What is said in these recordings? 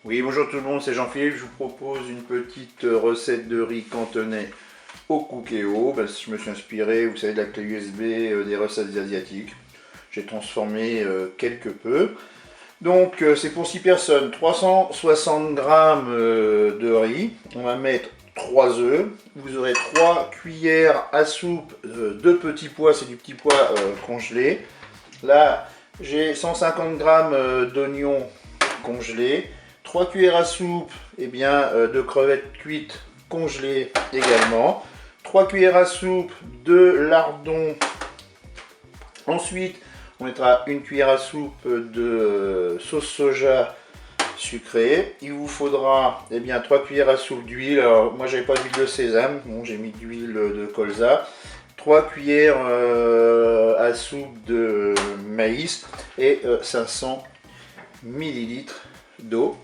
Oui, bonjour tout le monde, c'est Jean-Philippe. Je vous propose une petite recette de riz cantonais au cookéo. Je me suis inspiré, vous savez, de la clé USB des recettes asiatiques. J'ai transformé quelque peu. Donc, c'est pour 6 personnes, 360 grammes de riz. On va mettre 3 œufs. Vous aurez 3 cuillères à soupe de petits pois, c'est du petit pois congelé. Là, j'ai 150 grammes d'oignons congelés. 3 cuillères à soupe de crevettes cuites congelées également. 3 cuillères à soupe de lardons. Ensuite, on mettra une cuillère à soupe de sauce soja sucrée. Il vous faudra 3 cuillères à soupe d'huile. Alors moi j'avais pas d'huile de sésame, bon, j'ai mis d'huile de colza. 3 cuillères à soupe de maïs et 500 ml d'eau.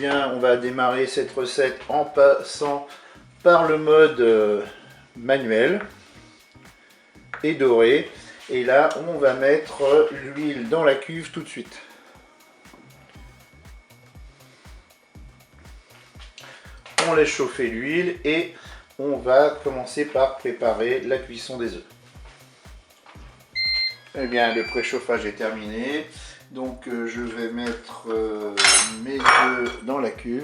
On va démarrer cette recette en passant par le mode manuel et doré. Et là, on va mettre l'huile dans la cuve tout de suite. On laisse chauffer l'huile et on va commencer par préparer la cuisson des œufs. Le préchauffage est terminé. Donc je vais mettre mes œufs dans la cuve.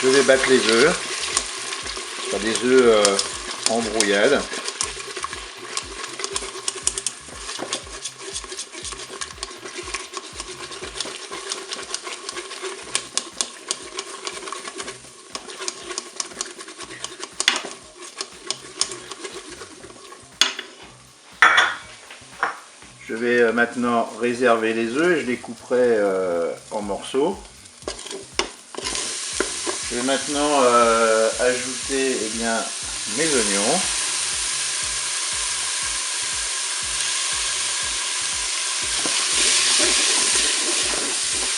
Je vais battre les œufs. Pas des œufs en brouillade. Je vais maintenant réserver les œufs et je les couperai en morceaux. Je vais maintenant ajouter mes oignons.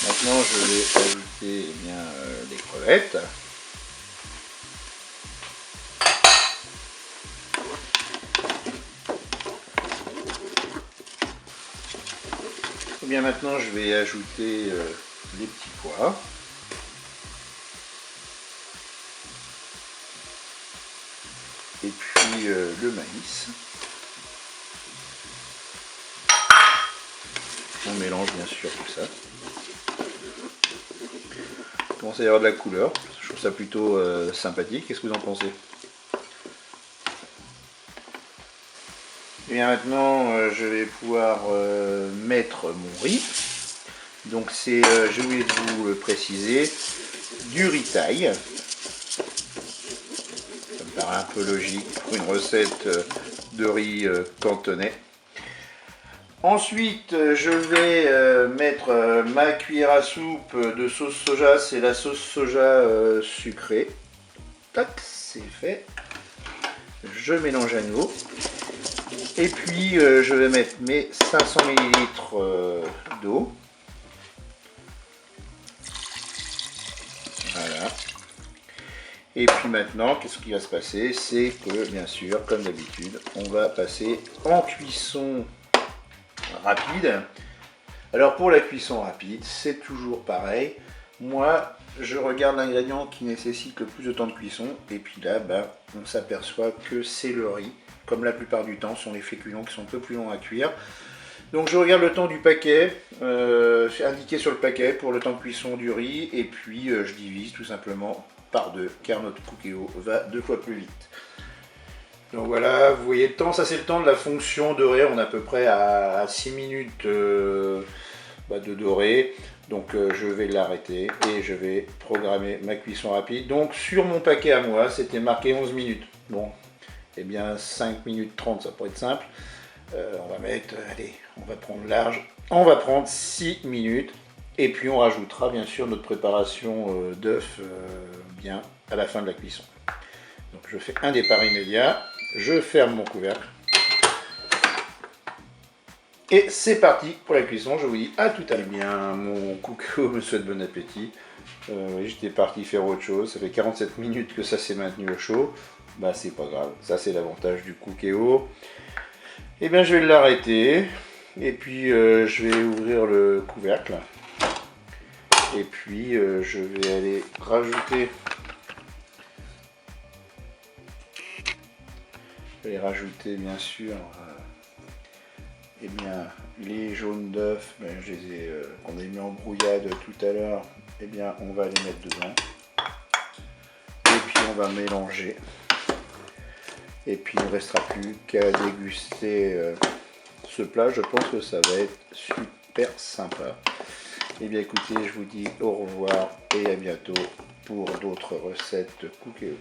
Maintenant je vais ajouter les crevettes. Maintenant je vais ajouter les petits pois. Et puis le maïs. On mélange bien sûr tout ça. Il commence à y avoir de la couleur. Je trouve ça plutôt sympathique. Qu'est-ce que vous en pensez? Et bien maintenant, je vais pouvoir mettre mon riz. Donc c'est, j'ai oublié de vous le préciser, du riz thaï. Ça me paraît un peu logique pour une recette de riz cantonais. Ensuite, je vais mettre ma cuillère à soupe de sauce soja. C'est la sauce soja sucrée. Tac, c'est fait. Je mélange à nouveau. Et puis je vais mettre mes 500 ml d'eau. Voilà. Et puis maintenant, qu'est-ce qui va se passer? C'est que, bien sûr, comme d'habitude, on va passer en cuisson rapide. Alors pour la cuisson rapide, c'est toujours pareil. Moi, je regarde l'ingrédient qui nécessite le plus de temps de cuisson. Et puis là, on s'aperçoit que c'est le riz. Comme la plupart du temps, ce sont les féculents qui sont un peu plus longs à cuire. Donc je regarde le temps du paquet, indiqué sur le paquet pour le temps de cuisson du riz, et puis je divise tout simplement par 2, car notre cookéo va 2 fois plus vite. Donc voilà, vous voyez le temps, ça c'est le temps de la fonction dorée, on est à peu près à 6 minutes de dorée. Donc je vais l'arrêter et je vais programmer ma cuisson rapide. Donc sur mon paquet à moi, c'était marqué 11 minutes. Bon. 5 minutes 30, ça pourrait être simple. On va mettre, allez, on va prendre large. On va prendre 6 minutes. Et puis on rajoutera bien sûr notre préparation d'œufs bien à la fin de la cuisson. Donc je fais un départ immédiat. Je ferme mon couvercle. Et c'est parti pour la cuisson. Je vous dis à tout à l'heure. Mon cookéo me souhaite bon appétit. J'étais parti faire autre chose. Ça fait 47 minutes que ça s'est maintenu au chaud. C'est pas grave, ça c'est l'avantage du cookéo. Je vais l'arrêter. Et puis je vais ouvrir le couvercle. Et puis je vais aller rajouter. Je vais rajouter bien sûr eh bien, les jaunes d'œufs, qu'on a mis en brouillade tout à l'heure, eh bien on va les mettre dedans. Et puis on va mélanger. Et puis il ne restera plus qu'à déguster ce plat. Je pense que ça va être super sympa. Et bien écoutez, je vous dis au revoir et à bientôt pour d'autres recettes Cookéo.